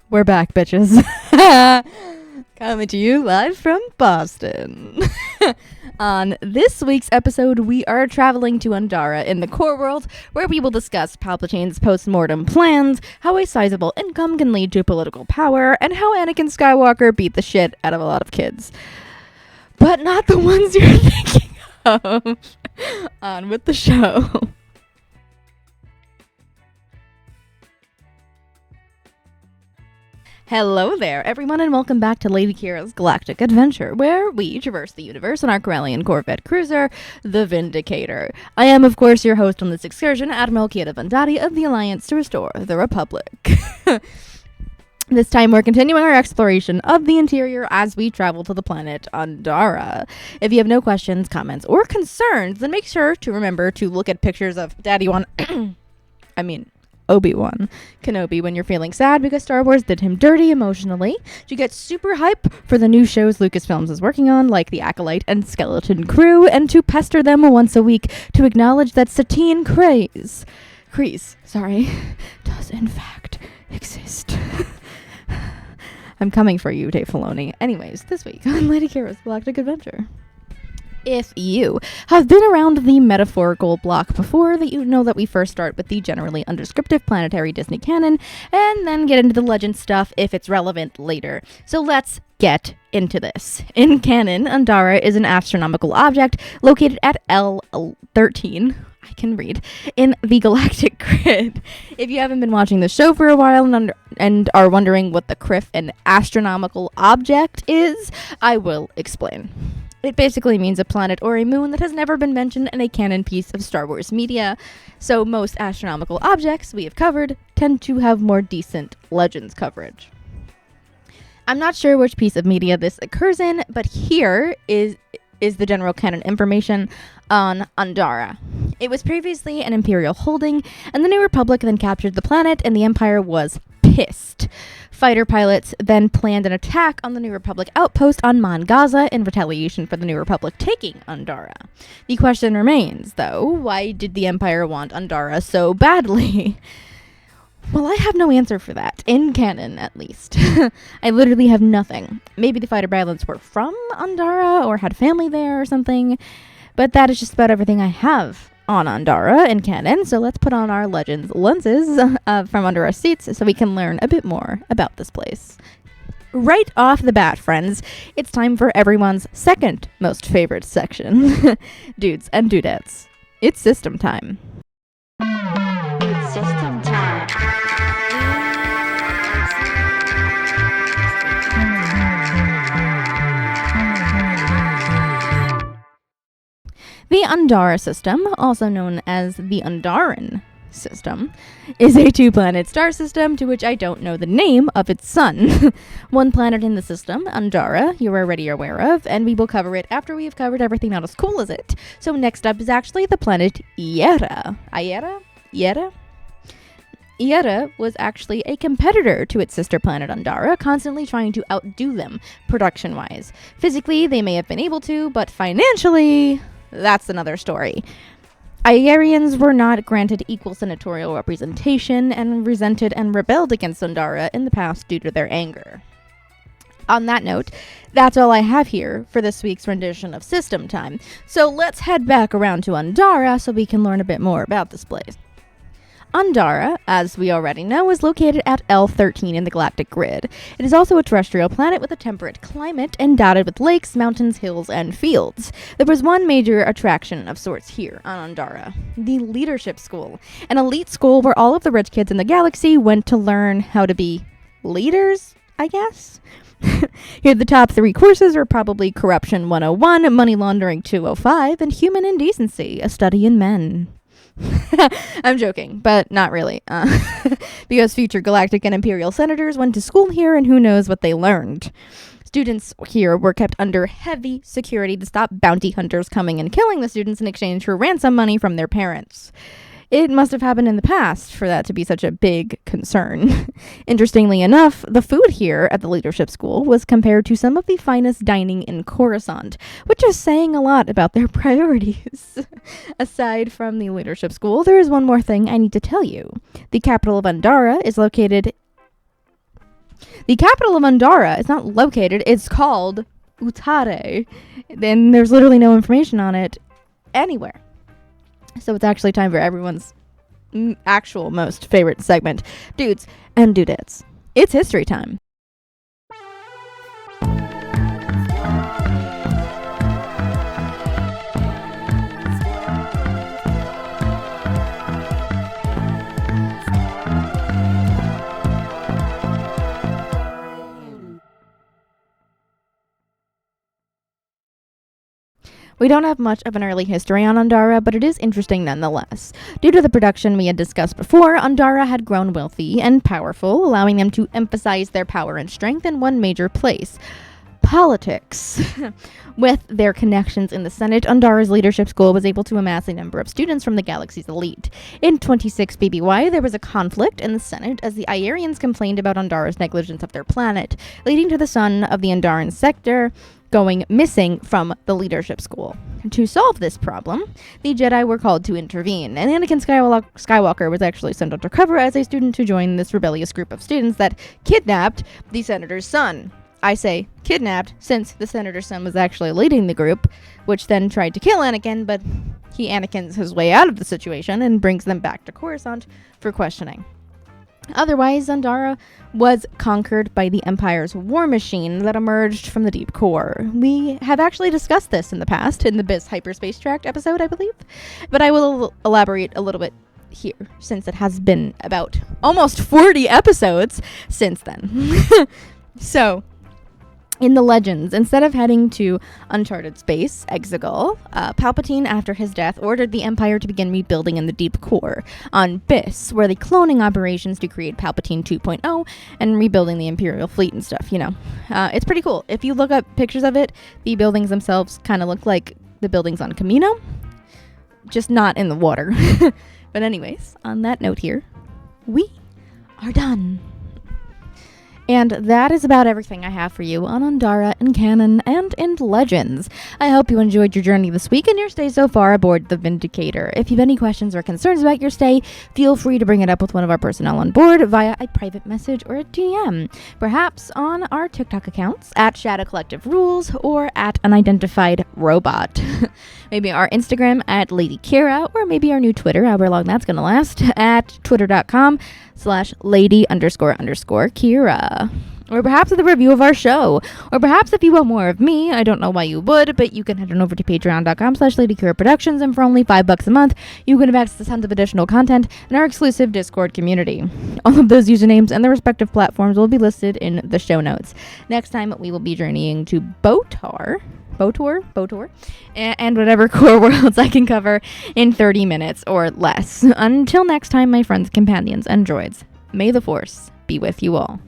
We're back, bitches. Coming to you live from Boston. On this week's episode, we are traveling to Andara in the core world, where we will discuss Palpatine's post-mortem plans, how a sizable income can lead to political power, and how Anakin Skywalker beat the shit out of a lot of kids. But not the ones you're thinking of. On with the show. Hello there, everyone, and welcome back to Lady Qi'ra's Galactic Adventure, where we traverse the universe in our Correlian Corvette Cruiser, the Vindicator. I am, of course, your host on this excursion, Admiral Qi'ra Vandati of the Alliance to Restore the Republic. This time, we're continuing our exploration of the interior as we travel to the planet Andara. If you have no questions, comments, or concerns, then make sure to remember to look at pictures of Obi-Wan Kenobi when you're feeling sad because Star Wars did him dirty emotionally, to get super hype for the new shows Lucasfilms is working on, like The Acolyte and Skeleton Crew, and to pester them once a week to acknowledge that Satine Kryze does in fact exist. I'm coming for you, Dave Filoni. Anyways, this week on Lady Qi'ra's Galactic Adventure. If you have been around the metaphorical block before, that you know that we first start with the generally undescriptive planetary Disney canon, and then get into the legend stuff if it's relevant later. So let's get into this. In canon, Andara is an astronomical object located at L13. I can read, in the Galactic Grid. If you haven't been watching the show for a while and are wondering what the CRIF, an astronomical object, is, I will explain. It basically means a planet or a moon that has never been mentioned in a canon piece of Star Wars media. So most astronomical objects we have covered tend to have more decent Legends coverage. I'm not sure which piece of media this occurs in, but here is the general canon information on Andara. It was previously an Imperial holding, and the New Republic then captured the planet, and the Empire was pissed. Fighter pilots then planned an attack on the New Republic outpost on Mon Gaza in retaliation for the New Republic taking Andara. The question remains, though, why did the Empire want Andara so badly? Well, I have no answer for that, in canon at least. I literally have nothing. Maybe the fighter pilots were from Andara or had family there or something, but that is just about everything I have on Andara in canon, so let's put on our Legends lenses from under our seats so we can learn a bit more about this place. Right off the bat, friends, it's time for everyone's second most favorite section. Dudes and dudettes. It's system time. It's system time. The Andara system, also known as the Andaran system, is a two-planet star system to which I don't know the name of its sun. One planet in the system, Andara, you're already aware of, and we will cover it after we have covered everything not as cool as it. So next up is actually the planet Qi'ra. Qi'ra was actually a competitor to its sister planet Andara, constantly trying to outdo them production-wise. Physically, they may have been able to, but financially, that's another story. Qi'rans were not granted equal senatorial representation and resented and rebelled against Andara in the past due to their anger. On that note, that's all I have here for this week's rendition of System Time. So let's head back around to Andara so we can learn a bit more about this place. Andara, as we already know, is located at L13 in the Galactic Grid. It is also a terrestrial planet with a temperate climate and dotted with lakes, mountains, hills, and fields. There was one major attraction of sorts here on Andara, the Leadership School, an elite school where all of the rich kids in the galaxy went to learn how to be leaders, I guess? Here, the top three courses are probably Corruption 101, Money Laundering 205, and Human Indecency, a study in men. I'm joking, but not really. Because future galactic and imperial senators went to school here, and who knows what they learned. Students here were kept under heavy security to stop bounty hunters coming and killing the students in exchange for ransom money from their parents. It must have happened in the past for that to be such a big concern. Interestingly enough, the food here at the Leadership School was compared to some of the finest dining in Coruscant, which is saying a lot about their priorities. Aside from the Leadership School, there is one more thing I need to tell you. The capital of Andara is located The capital of Andara is not located. It's called Utare. Then there's literally no information on it anywhere. So it's actually time for everyone's actual most favorite segment, dudes and dudettes. It's history time. We don't have much of an early history on Andara, but it is interesting nonetheless. Due to the production we had discussed before, Andara had grown wealthy and powerful, allowing them to emphasize their power and strength in one major place: politics. With their connections in the Senate, Andara's leadership school was able to amass a number of students from the galaxy's elite. In 26 BBY, there was a conflict in the Senate as the Iarians complained about Andara's negligence of their planet, leading to the son of the Andaran sector going missing from the leadership school. To solve this problem, the Jedi were called to intervene, and Anakin Skywalker was actually sent undercover as a student to join this rebellious group of students that kidnapped the senator's son. I say kidnapped since the senator's son was actually leading the group, which then tried to kill Anakin, but he Anakins his way out of the situation and brings them back to Coruscant for questioning. Otherwise, Andara was conquered by the Empire's war machine that emerged from the deep core. We have actually discussed this in the past, in the Biz Hyperspace Tract episode, I believe, but I will elaborate a little bit here, since it has been about almost 40 episodes since then. So, in the legends, instead of heading to uncharted space, Exegol, Palpatine, after his death, ordered the Empire to begin rebuilding in the deep core on Biss, where the cloning operations to create Palpatine 2.0 and rebuilding the Imperial fleet and stuff, you know. It's pretty cool. If you look up pictures of it, the buildings themselves kind of look like the buildings on Camino, just not in the water. But anyways, on that note here, we are done. And that is about everything I have for you on Andara and canon and in Legends. I hope you enjoyed your journey this week and your stay so far aboard the Vindicator. If you have any questions or concerns about your stay, feel free to bring it up with one of our personnel on board via a private message or a DM. Perhaps on our TikTok accounts at Shadow Collective Rules or at Unidentified Robot. Maybe our Instagram at Lady Qi'ra, or maybe our new Twitter, however long that's going to last, at twitter.com/lady__Qi'ra. Or perhaps with a review of our show. Or perhaps if you want more of me, I don't know why you would, but you can head on over to patreon.com/LadyKira Productions, and for only $5 a month, you can have access to tons of additional content in our exclusive Discord community. All of those usernames and their respective platforms will be listed in the show notes. Next time, we will be journeying to Botor, and whatever core worlds I can cover in 30 minutes or less. Until next time, my friends, companions, and droids, may the Force be with you all.